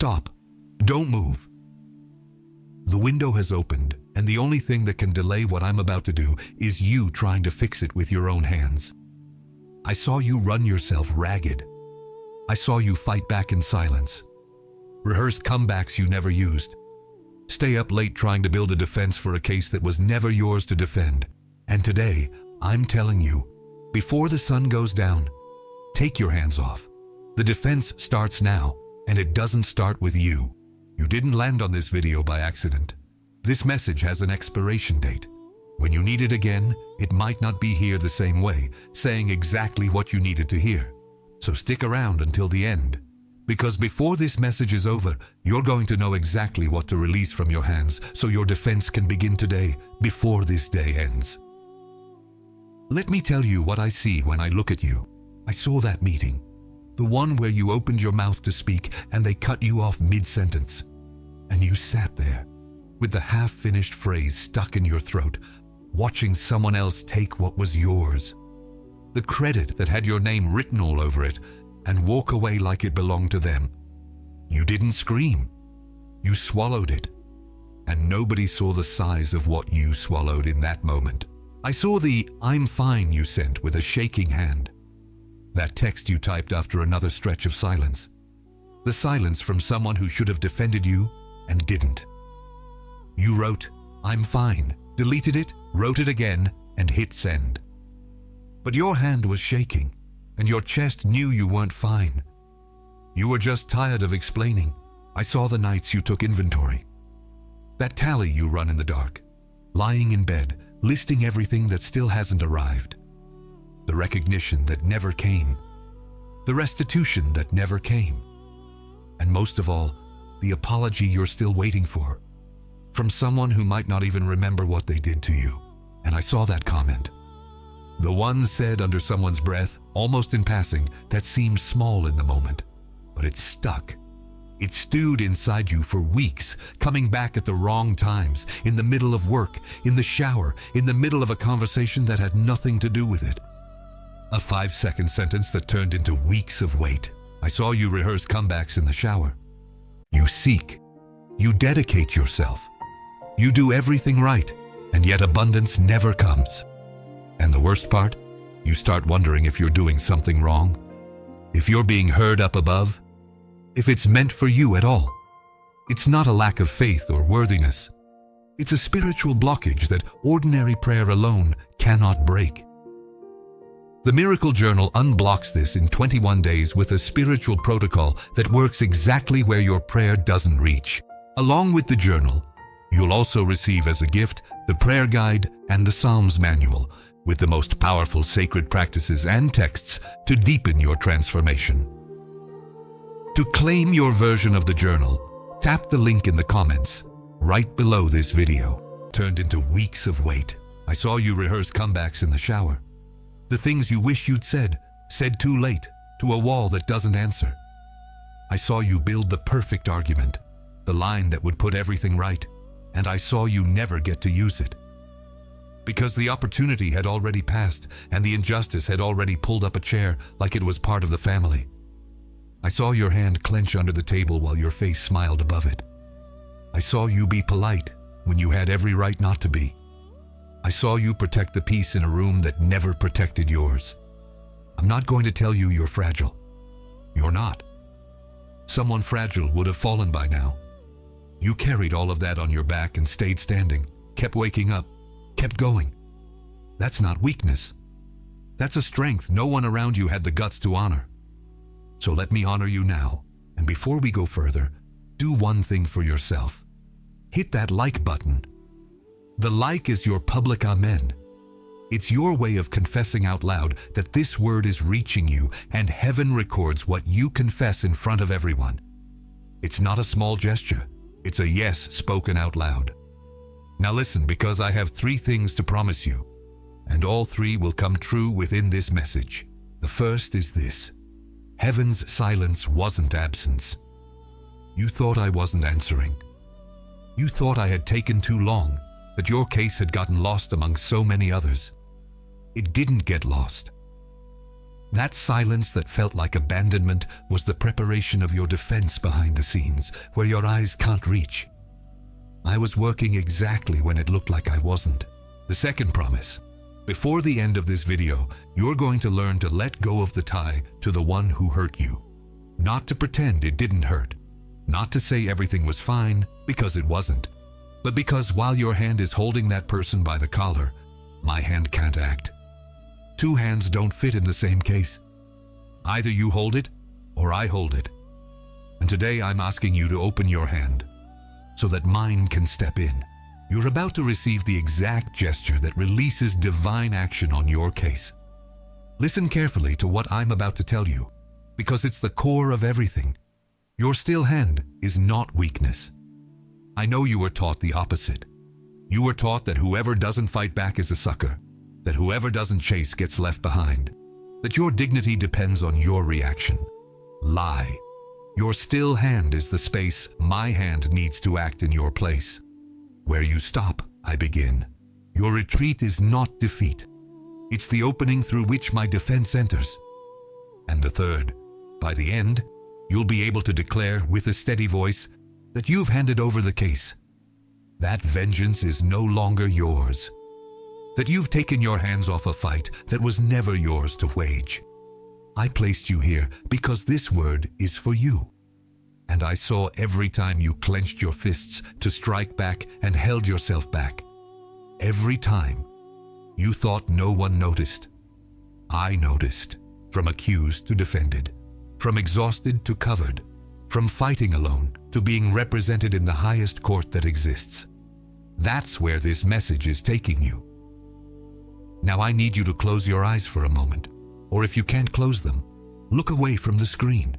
Stop. Don't move. The window has opened, and the only thing that can delay what I'm about to do is you trying to fix it with your own hands. I saw you run yourself ragged. I saw you fight back in silence. Rehearse comebacks you never used. Stay up late trying to build a defense for a case that was never yours to defend. And today, I'm telling you, before the sun goes down, take your hands off. The defense starts now, and it doesn't start with you. You didn't land on this video by accident. This message has an expiration date. When you need it again, it might not be here the same way, saying exactly what you needed to hear. So stick around until the end, because before this message is over, you're going to know exactly what to release from your hands so your defense can begin today, before this day ends. Let me tell you what I see when I look at you. I saw that meeting. The one where you opened your mouth to speak and they cut you off mid-sentence. And you sat there, with the half-finished phrase stuck in your throat, watching someone else take what was yours. The credit that had your name written all over it, and walk away like it belonged to them. You didn't scream. You swallowed it. And nobody saw the size of what you swallowed in that moment. I saw the "I'm fine" you sent with a shaking hand. That text you typed after another stretch of silence. The silence from someone who should have defended you and didn't. You wrote, "I'm fine," deleted it, wrote it again, and hit send. But your hand was shaking, and your chest knew you weren't fine. You were just tired of explaining. I saw the nights you took inventory. That tally you run in the dark, lying in bed, listing everything that still hasn't arrived. The recognition that never came. The restitution that never came. And most of all, the apology you're still waiting for. From someone who might not even remember what they did to you. And I saw that comment. The one said under someone's breath, almost in passing, that seemed small in the moment. But it stuck. It stewed inside you for weeks, coming back at the wrong times, in the middle of work, in the shower, in the middle of a conversation that had nothing to do with it. A 5-second sentence that turned into weeks of wait. I saw you rehearse comebacks in the shower. You seek. You dedicate yourself. You do everything right, and yet abundance never comes. And the worst part? You start wondering if you're doing something wrong, if you're being heard up above, if it's meant for you at all. It's not a lack of faith or worthiness. It's a spiritual blockage that ordinary prayer alone cannot break. The Miracle Journal unblocks this in 21 days with a spiritual protocol that works exactly where your prayer doesn't reach. Along with the journal, you'll also receive as a gift the prayer guide and the Psalms manual, with the most powerful sacred practices and texts to deepen your transformation. To claim your version of the journal, tap the link in the comments right below this video. Turned into weeks of wait. I saw you rehearse comebacks in the shower. The things you wish you'd said too late, to a wall that doesn't answer. I saw you build the perfect argument, the line that would put everything right, and I saw you never get to use it. Because the opportunity had already passed and the injustice had already pulled up a chair like it was part of the family. I saw your hand clench under the table while your face smiled above it. I saw you be polite when you had every right not to be. I saw you protect the peace in a room that never protected yours. I'm not going to tell you you're fragile. You're not. Someone fragile would have fallen by now. You carried all of that on your back and stayed standing, kept waking up, kept going. That's not weakness. That's a strength no one around you had the guts to honor. So let me honor you now, and before we go further, do one thing for yourself. Hit that like button. The like is your public amen. It's your way of confessing out loud that this word is reaching you and heaven records what you confess in front of everyone. It's not a small gesture. It's a yes spoken out loud. Now listen, because I have 3 things to promise you, and all 3 will come true within this message. The first is this. Heaven's silence wasn't absence. You thought I wasn't answering. You thought I had taken too long, that your case had gotten lost among so many others. It didn't get lost. That silence that felt like abandonment was the preparation of your defense behind the scenes, where your eyes can't reach. I was working exactly when it looked like I wasn't. The second promise. Before the end of this video, you're going to learn to let go of the tie to the one who hurt you. Not to pretend it didn't hurt. Not to say everything was fine, because it wasn't. But because while your hand is holding that person by the collar, my hand can't act. Two hands don't fit in the same case. Either you hold it, or I hold it. And today I'm asking you to open your hand, so that mine can step in. You're about to receive the exact gesture that releases divine action on your case. Listen carefully to what I'm about to tell you, because it's the core of everything. Your still hand is not weakness. I know you were taught the opposite. You were taught that whoever doesn't fight back is a sucker, that whoever doesn't chase gets left behind, that your dignity depends on your reaction. Lie. Your still hand is the space my hand needs to act in your place. Where you stop, I begin. Your retreat is not defeat. It's the opening through which my defense enters. And the third, by the end, you'll be able to declare with a steady voice that you've handed over the case. That vengeance is no longer yours. That you've taken your hands off a fight that was never yours to wage. I placed you here because this word is for you. And I saw every time you clenched your fists to strike back and held yourself back. Every time. You thought no one noticed. I noticed. From accused to defended. From exhausted to covered. From fighting alone to being represented in the highest court that exists. That's where this message is taking you. Now I need you to close your eyes for a moment. Or if you can't close them, look away from the screen.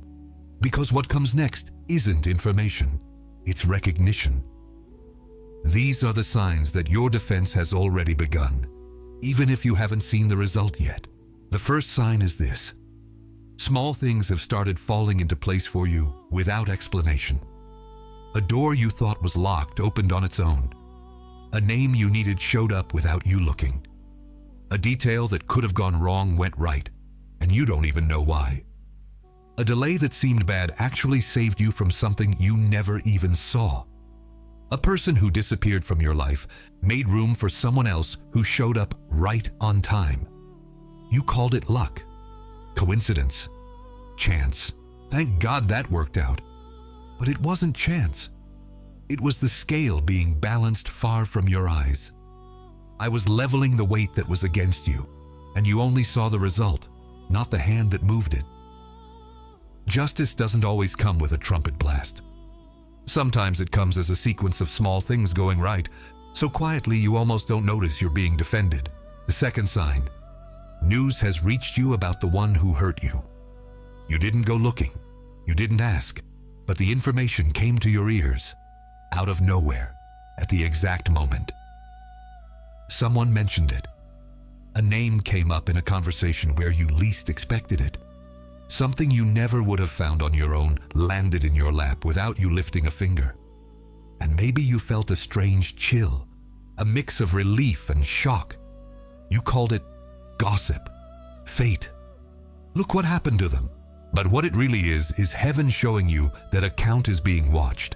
Because what comes next isn't information, it's recognition. These are the signs that your defense has already begun, even if you haven't seen the result yet. The first sign is this. Small things have started falling into place for you without explanation. A door you thought was locked opened on its own. A name you needed showed up without you looking. A detail that could have gone wrong went right, and you don't even know why. A delay that seemed bad actually saved you from something you never even saw. A person who disappeared from your life made room for someone else who showed up right on time. You called it luck, coincidence, chance. Thank God that worked out. But it wasn't chance. It was the scale being balanced far from your eyes. I was leveling the weight that was against you, and you only saw the result, not the hand that moved it. Justice doesn't always come with a trumpet blast. Sometimes it comes as a sequence of small things going right, so quietly you almost don't notice you're being defended. The second sign. News has reached you about the one who hurt you. You didn't go looking. You didn't ask. But the information came to your ears, out of nowhere, at the exact moment. Someone mentioned it. A name came up in a conversation where you least expected it. Something you never would have found on your own landed in your lap without you lifting a finger. And maybe you felt a strange chill, a mix of relief and shock. You called it gossip, fate. Look what happened to them. But what it really is heaven showing you that a count is being watched.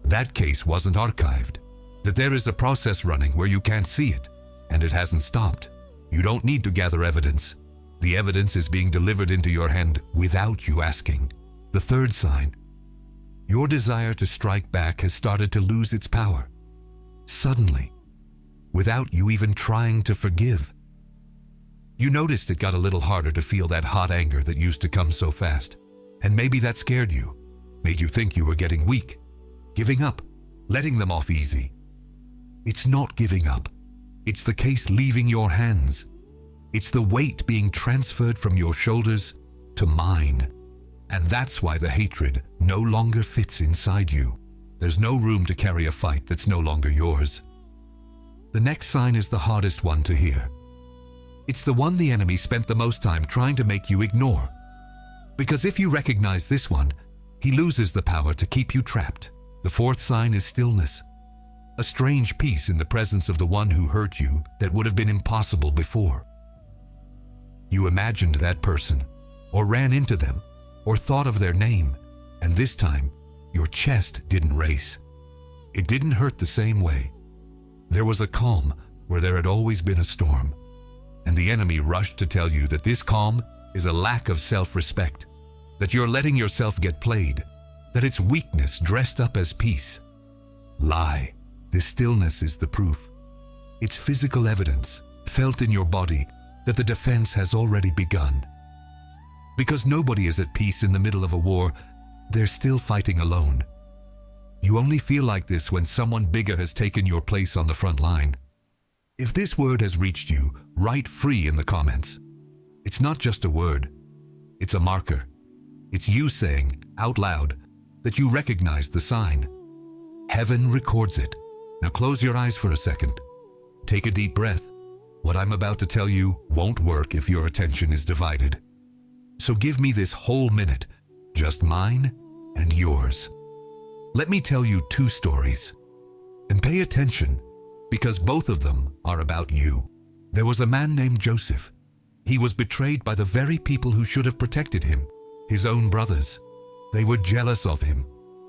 That case wasn't archived. That there is a process running where you can't see it, and it hasn't stopped. You don't need to gather evidence. The evidence is being delivered into your hand without you asking. The third sign. Your desire to strike back has started to lose its power. Suddenly. Without you even trying to forgive. You noticed it got a little harder to feel that hot anger that used to come so fast. And maybe that scared you. Made you think you were getting weak. Giving up. Letting them off easy. It's not giving up. It's the case leaving your hands. It's the weight being transferred from your shoulders to mine. And that's why the hatred no longer fits inside you. There's no room to carry a fight that's no longer yours. The next sign is the hardest one to hear. It's the one the enemy spent the most time trying to make you ignore. Because if you recognize this one, he loses the power to keep you trapped. The fourth sign is stillness. A strange peace in the presence of the one who hurt you that would have been impossible before. You imagined that person, or ran into them, or thought of their name, and this time, your chest didn't race. It didn't hurt the same way. There was a calm where there had always been a storm, and the enemy rushed to tell you that this calm is a lack of self-respect, that you're letting yourself get played, that it's weakness dressed up as peace. Lie. This stillness is the proof. It's physical evidence, felt in your body, that the defense has already begun. Because nobody is at peace in the middle of a war, they're still fighting alone. You only feel like this when someone bigger has taken your place on the front line. If this word has reached you, write free in the comments. It's not just a word. It's a marker. It's you saying, out loud, that you recognize the sign. Heaven records it. Now close your eyes for a second. Take a deep breath. What I'm about to tell you won't work if your attention is divided. So give me this whole minute, just mine and yours. Let me tell you 2 stories. And pay attention, because both of them are about you. There was a man named Joseph. He was betrayed by the very people who should have protected him, his own brothers. They were jealous of him,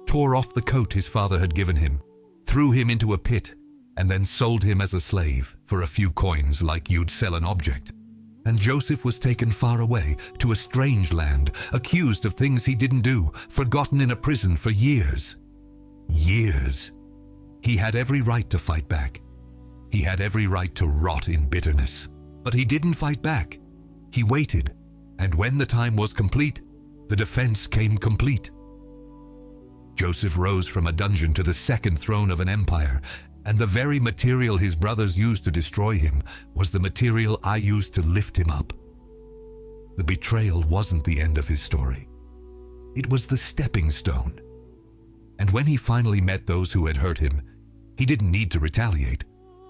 tore off the coat his father had given him, threw him into a pit, and then sold him as a slave for a few coins like you'd sell an object. And Joseph was taken far away to a strange land, accused of things he didn't do, forgotten in a prison for years. Years. He had every right to fight back. He had every right to rot in bitterness. But he didn't fight back. He waited, and when the time was complete, the defense came complete. Joseph rose from a dungeon to the second throne of an empire, and the very material his brothers used to destroy him was the material I used to lift him up. The betrayal wasn't the end of his story. It was the stepping stone. And when he finally met those who had hurt him, he didn't need to retaliate,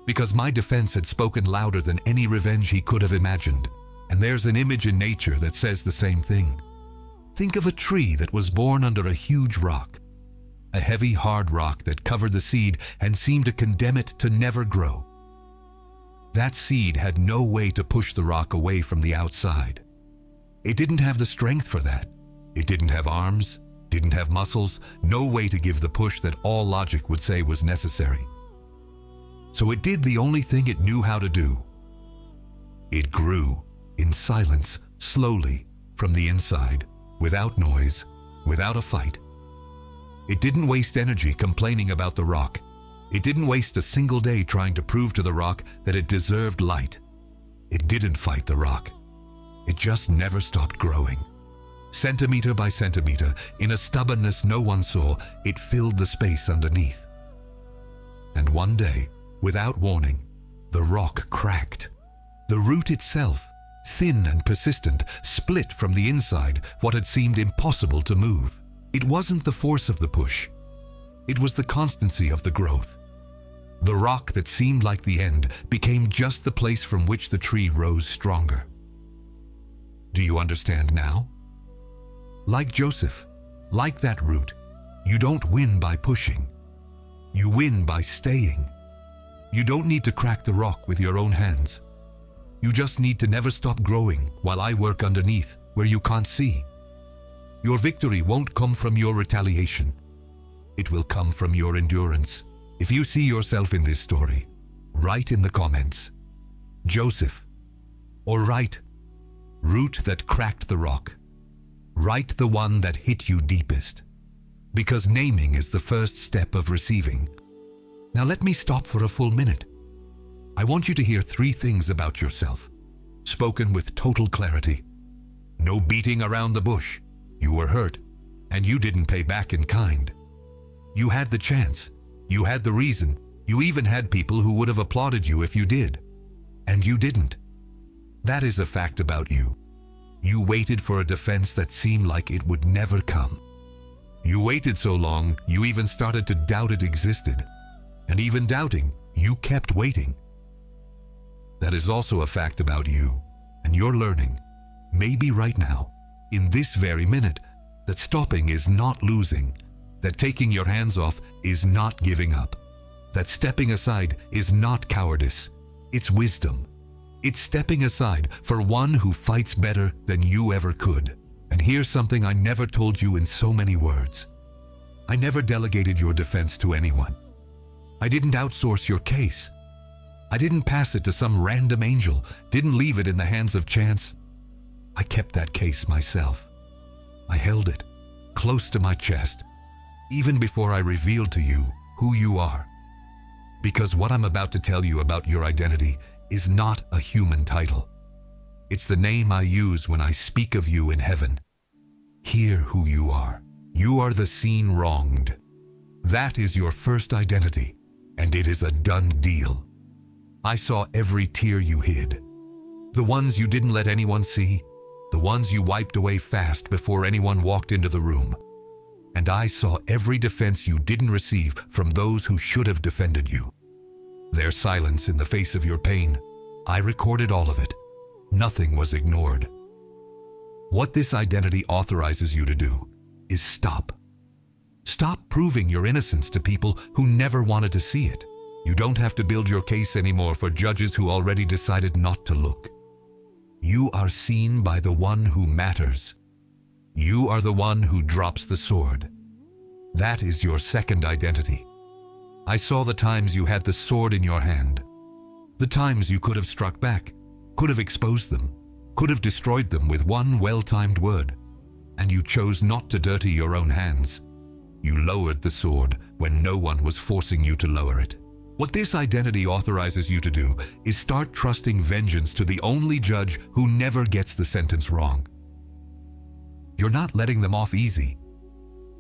because my defense had spoken louder than any revenge he could have imagined. And there's an image in nature that says the same thing. Think of a tree that was born under a huge rock. A heavy, hard rock that covered the seed and seemed to condemn it to never grow. That seed had no way to push the rock away from the outside. It didn't have the strength for that. It didn't have arms, didn't have muscles, no way to give the push that all logic would say was necessary. So it did the only thing it knew how to do. It grew, in silence, slowly, from the inside, without noise, without a fight. It didn't waste energy complaining about the rock. It didn't waste a single day trying to prove to the rock that it deserved light. It didn't fight the rock. It just never stopped growing. Centimeter by centimeter, in a stubbornness no one saw, it filled the space underneath. And one day, without warning, the rock cracked. The root itself, thin and persistent, split from the inside what had seemed impossible to move. It wasn't the force of the push. It was the constancy of the growth. The rock that seemed like the end became just the place from which the tree rose stronger. Do you understand now? Like Joseph, like that root, you don't win by pushing. You win by staying. You don't need to crack the rock with your own hands. You just need to never stop growing while I work underneath where you can't see. Your victory won't come from your retaliation. It will come from your endurance. If you see yourself in this story, write in the comments, Joseph, or write, root that cracked the rock. Write the one that hit you deepest, because naming is the first step of receiving. Now let me stop for a full minute. I want you to hear 3 things about yourself, spoken with total clarity. No beating around the bush. You were hurt, and you didn't pay back in kind. You had the chance. You had the reason. You even had people who would have applauded you if you did. And you didn't. That is a fact about you. You waited for a defense that seemed like it would never come. You waited so long, you even started to doubt it existed. And even doubting, you kept waiting. That is also a fact about you, and you're learning, maybe right now, in this very minute, that stopping is not losing, that taking your hands off is not giving up, that stepping aside is not cowardice, it's wisdom. It's stepping aside for one who fights better than you ever could. And here's something I never told you in so many words. I never delegated your defense to anyone. I didn't outsource your case. I didn't pass it to some random angel, didn't leave it in the hands of chance. I kept that case myself. I held it close to my chest, even before I revealed to you who you are. Because what I'm about to tell you about your identity is not a human title. It's the name I use when I speak of you in heaven. Hear who you are. You are the seen wronged. That is your first identity, and it is a done deal. I saw every tear you hid. The ones you didn't let anyone see, the ones you wiped away fast before anyone walked into the room. And I saw every defense you didn't receive from those who should have defended you. Their silence in the face of your pain, I recorded all of it. Nothing was ignored. What this identity authorizes you to do is stop. Stop proving your innocence to people who never wanted to see it. You don't have to build your case anymore for judges who already decided not to look. You are seen by the one who matters. You are the one who drops the sword. That is your second identity. I saw the times you had the sword in your hand. The times you could have struck back, could have exposed them, could have destroyed them with one well-timed word. And you chose not to dirty your own hands. You lowered the sword when no one was forcing you to lower it. What this identity authorizes you to do is start trusting vengeance to the only judge who never gets the sentence wrong. You're not letting them off easy.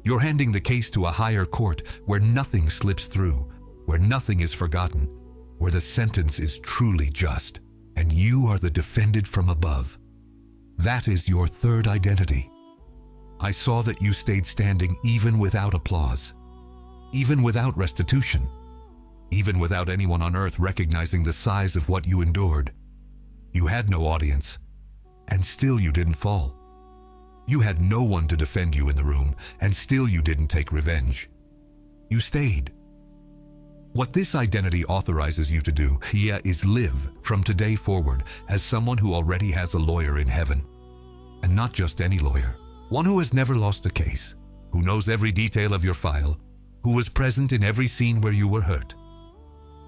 You're handing the case to a higher court where nothing slips through, where nothing is forgotten, where the sentence is truly just, and you are the defended from above. That is your third identity. I saw that you stayed standing even without applause, even without restitution, even without anyone on earth recognizing the size of what you endured. You had no audience, and still you didn't fall. You had no one to defend you in the room, and still you didn't take revenge. You stayed. What this identity authorizes you to do here is live from today forward as someone who already has a lawyer in heaven. And not just any lawyer, one who has never lost a case, who knows every detail of your file, who was present in every scene where you were hurt.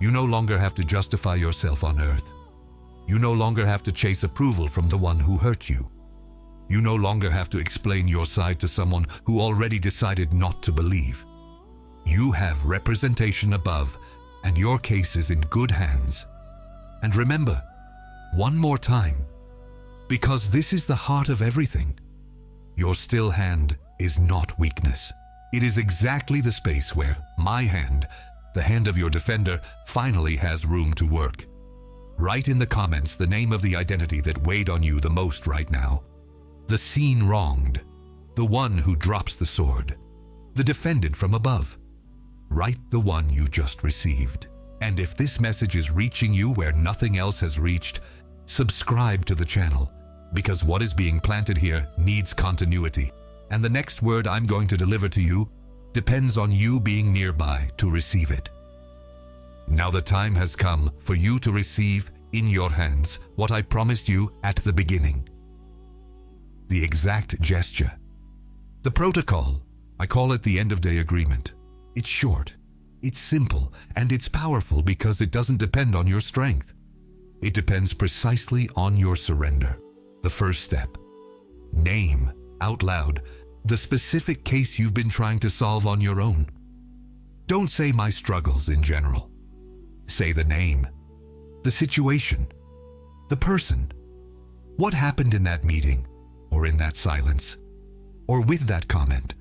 You no longer have to justify yourself on earth. You no longer have to chase approval from the one who hurt you. You no longer have to explain your side to someone who already decided not to believe. You have representation above, and your case is in good hands. And remember, one more time, because this is the heart of everything, your still hand is not weakness. It is exactly the space where my hand, the hand of your defender, finally has room to work. Write in the comments the name of the identity that weighed on you the most right now. The seen wronged, the one who drops the sword, the defended from above. Write the one you just received. And if this message is reaching you where nothing else has reached, subscribe to the channel, because what is being planted here needs continuity. And the next word I'm going to deliver to you depends on you being nearby to receive it. Now the time has come for you to receive in your hands what I promised you at the beginning. The exact gesture. The protocol. I call it the end-of-day agreement. It's short, it's simple, and it's powerful because it doesn't depend on your strength. It depends precisely on your surrender. The first step. Name, out loud, the specific case you've been trying to solve on your own. Don't say my struggles in general. Say the name, the situation, the person. What happened in that meeting, or in that silence, or with that comment?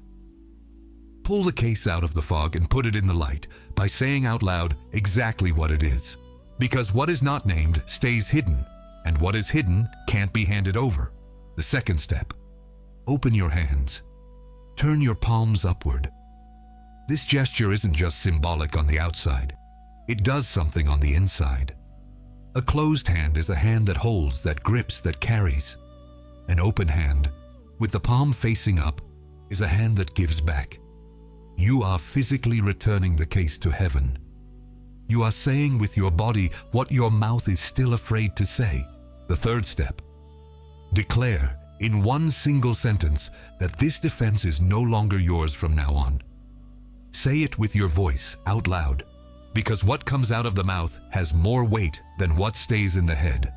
Pull the case out of the fog and put it in the light by saying out loud exactly what it is. Because what is not named stays hidden, and what is hidden can't be handed over. The second step. Open your hands. Turn your palms upward. This gesture isn't just symbolic on the outside. It does something on the inside. A closed hand is a hand that holds, that grips, that carries. An open hand, with the palm facing up, is a hand that gives back. You are physically returning the case to heaven. You are saying with your body what your mouth is still afraid to say. The third step. Declare in one single sentence, that this defense is no longer yours from now on. Say it with your voice out loud, because what comes out of the mouth has more weight than what stays in the head.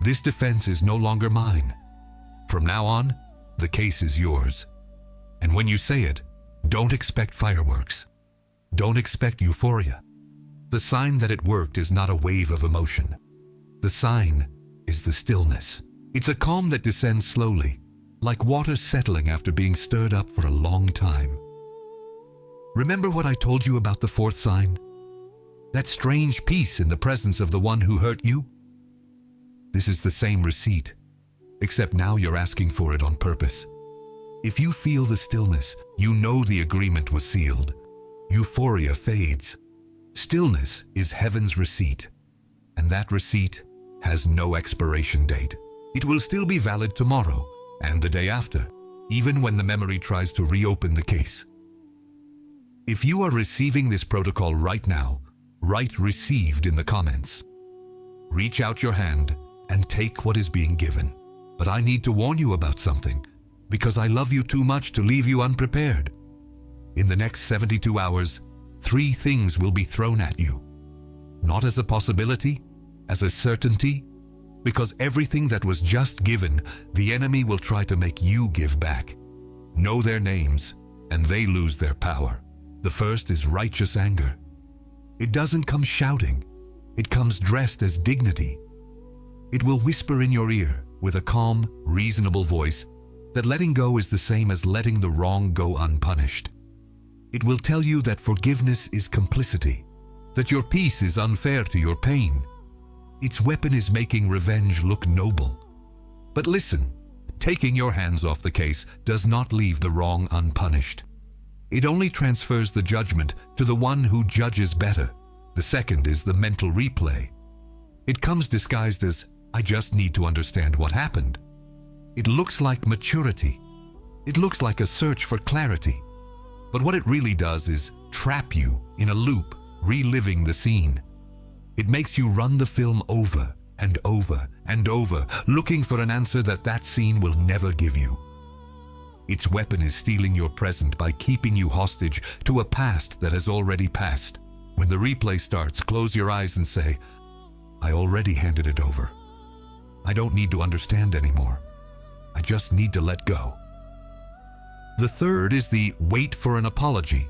This defense is no longer mine. From now on, the case is yours. And when you say it, don't expect fireworks. Don't expect euphoria. The sign that it worked is not a wave of emotion. The sign is the stillness. It's a calm that descends slowly, like water settling after being stirred up for a long time. Remember what I told you about the fourth sign? That strange peace in the presence of the one who hurt you? This is the same receipt, except now you're asking for it on purpose. If you feel the stillness, you know the agreement was sealed. Euphoria fades. Stillness is heaven's receipt, and that receipt has no expiration date. It will still be valid tomorrow and the day after, even when the memory tries to reopen the case. If you are receiving this protocol right now, write "received" in the comments. Reach out your hand and take what is being given. But I need to warn you about something, because I love you too much to leave you unprepared. In the next 72 hours, 3 things will be thrown at you. Not as a possibility, as a certainty, because everything that was just given, the enemy will try to make you give back. Know their names, and they lose their power. The first is righteous anger. It doesn't come shouting. It comes dressed as dignity. It will whisper in your ear with a calm, reasonable voice that letting go is the same as letting the wrong go unpunished. It will tell you that forgiveness is complicity, that your peace is unfair to your pain. Its weapon is making revenge look noble. But listen, taking your hands off the case does not leave the wrong unpunished. It only transfers the judgment to the one who judges better. The second is the mental replay. It comes disguised as, "I just need to understand what happened." It looks like maturity. It looks like a search for clarity. But what it really does is trap you in a loop, reliving the scene. It makes you run the film over and over and over, looking for an answer that scene will never give you. Its weapon is stealing your present by keeping you hostage to a past that has already passed. When the replay starts, close your eyes and say, "I already handed it over. I don't need to understand anymore. I just need to let go." The third is the wait for an apology.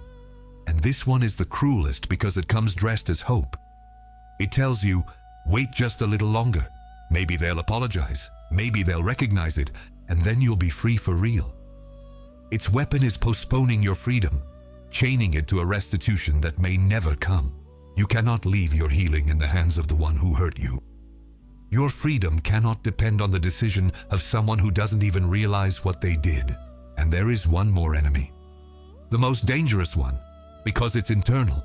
And this one is the cruelest because it comes dressed as hope. It tells you, wait just a little longer. Maybe they'll apologize. Maybe they'll recognize it, and then you'll be free for real. Its weapon is postponing your freedom, chaining it to a restitution that may never come. You cannot leave your healing in the hands of the one who hurt you. Your freedom cannot depend on the decision of someone who doesn't even realize what they did. And there is one more enemy. The most dangerous one, because it's internal.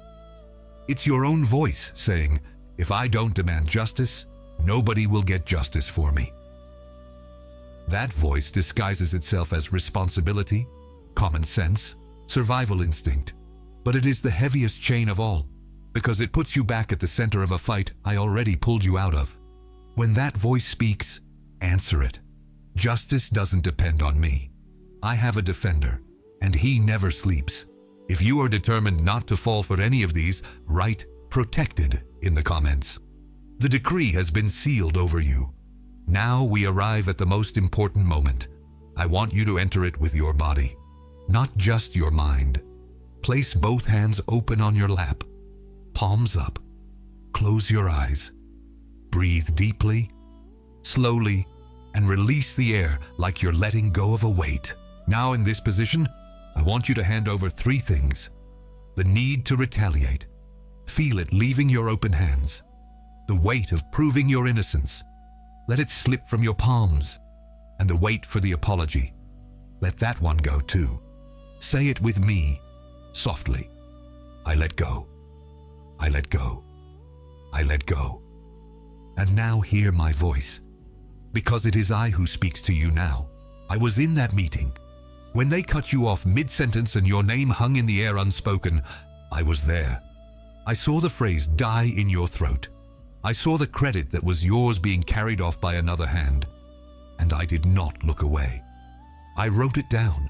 It's your own voice saying, "If I don't demand justice, nobody will get justice for me." That voice disguises itself as responsibility, common sense, survival instinct. But it is the heaviest chain of all, because it puts you back at the center of a fight I already pulled you out of. When that voice speaks, answer it. Justice doesn't depend on me. I have a defender, and he never sleeps. If you are determined not to fall for any of these, write "protected" in the comments. The decree has been sealed over you. Now we arrive at the most important moment. I want you to enter it with your body, not just your mind. Place both hands open on your lap, palms up. Close your eyes. Breathe deeply, slowly, and release the air like you're letting go of a weight. Now in this position, I want you to hand over 3 things. The need to retaliate. Feel it leaving your open hands. The weight of proving your innocence. Let it slip from your palms. And the wait for the apology. Let that one go too. Say it with me, softly. I let go. I let go. I let go. And now hear my voice, because it is I who speaks to you now. I was in that meeting. When they cut you off mid-sentence and your name hung in the air unspoken, I was there. I saw the phrase die in your throat. I saw the credit that was yours being carried off by another hand. and I did not look away. I wrote it down.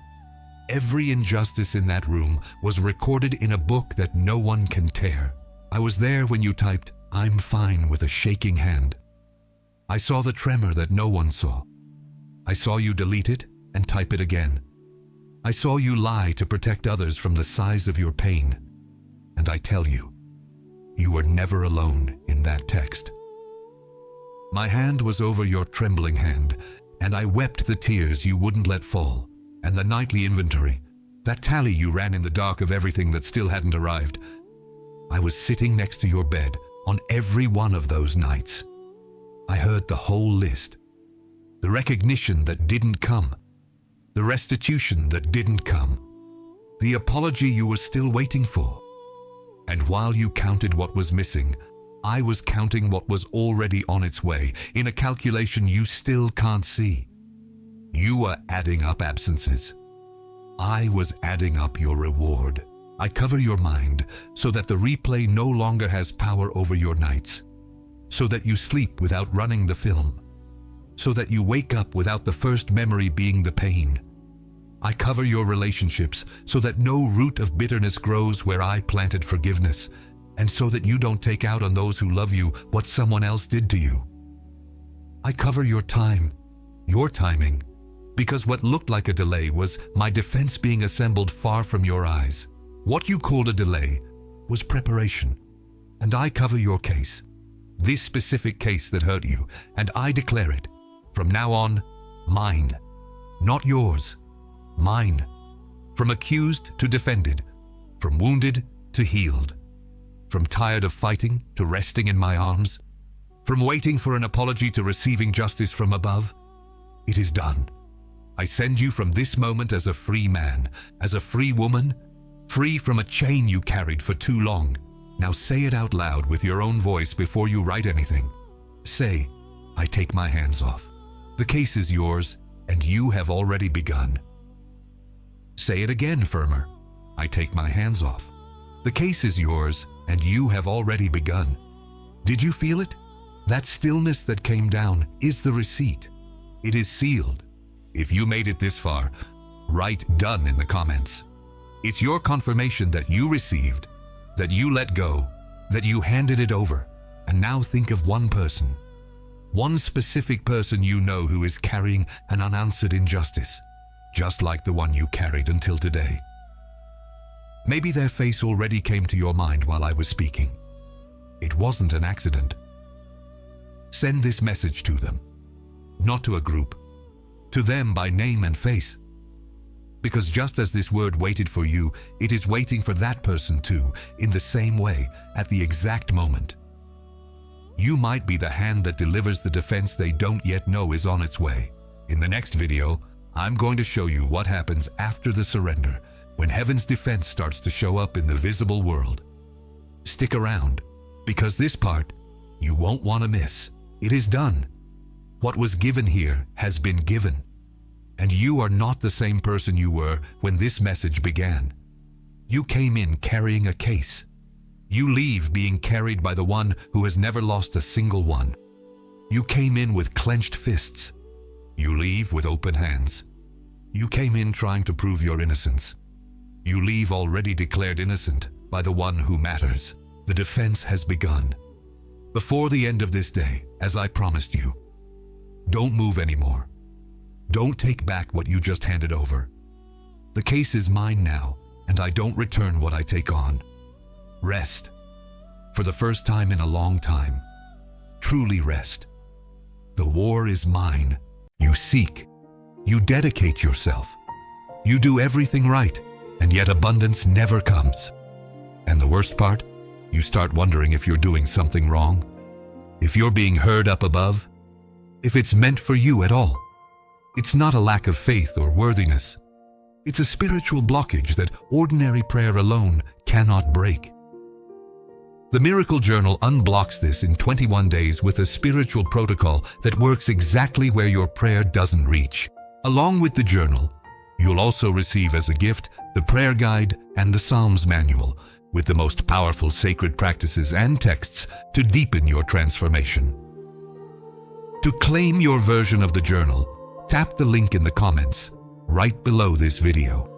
Every injustice in that room was recorded in a book that no one can tear. I was there when you typed, "I'm fine," with a shaking hand. I saw the tremor that no one saw. I saw you delete it and type it again. I saw you lie to protect others from the size of your pain. And I tell you, you were never alone in that text. My hand was over your trembling hand, and I wept the tears you wouldn't let fall, and the nightly inventory, that tally you ran in the dark of everything that still hadn't arrived. I was sitting next to your bed on every one of those nights. I heard the whole list. The recognition that didn't come. The restitution that didn't come. The apology you were still waiting for. And while you counted what was missing, I was counting what was already on its way, in a calculation you still can't see. You were adding up absences. I was adding up your reward. I cover your mind so that the replay no longer has power over your nights, so that you sleep without running the film, so that you wake up without the first memory being the pain. I cover your relationships so that no root of bitterness grows where I planted forgiveness, and so that you don't take out on those who love you what someone else did to you. I cover your time, your timing, because what looked like a delay was my defense being assembled far from your eyes. What you called a delay was preparation, and I cover your case, this specific case that hurt you, and I declare it, from now on, mine, not yours, mine, from accused to defended, from wounded to healed, from tired of fighting to resting in my arms, from waiting for an apology to receiving justice from above. It is done. I send you from this moment as a free man, as a free woman, free from a chain you carried for too long. Now say it out loud with your own voice before you write anything. Say, "I take my hands off. The case is yours, and you have already begun." Say it again firmer. "I take my hands off. The case is yours, and you have already begun." Did you feel it? That stillness that came down is the receipt. It is sealed. If you made it this far, write "done" in the comments. It's your confirmation that you received, that you let go, that you handed it over. And now think of one person, one specific person you know who is carrying an unanswered injustice, just like the one you carried until today. Maybe their face already came to your mind while I was speaking. It wasn't an accident. Send this message to them, not to a group, to them by name and face. Because just as this word waited for you, it is waiting for that person too, in the same way, at the exact moment. You might be the hand that delivers the defense they don't yet know is on its way. In the next video, I'm going to show you what happens after the surrender, when heaven's defense starts to show up in the visible world. Stick around, because this part you won't want to miss. It is done. What was given here has been given. And you are not the same person you were when this message began. You came in carrying a case. You leave being carried by the one who has never lost a single one. You came in with clenched fists. You leave with open hands. You came in trying to prove your innocence. You leave already declared innocent by the one who matters. The defense has begun. Before the end of this day, as I promised you, don't move anymore. Don't take back what you just handed over. The case is mine now, and I don't return what I take on. Rest. For the first time in a long time. Truly rest. The war is mine. You seek. You dedicate yourself. You do everything right, and yet abundance never comes. And the worst part? You start wondering if you're doing something wrong, if you're being heard up above, if it's meant for you at all. It's not a lack of faith or worthiness. It's a spiritual blockage that ordinary prayer alone cannot break. The Miracle Journal unblocks this in 21 days with a spiritual protocol that works exactly where your prayer doesn't reach. Along with the journal, you'll also receive as a gift the prayer guide and the Psalms manual with the most powerful sacred practices and texts to deepen your transformation. To claim your version of the journal, Tap the link in the comments right below this video.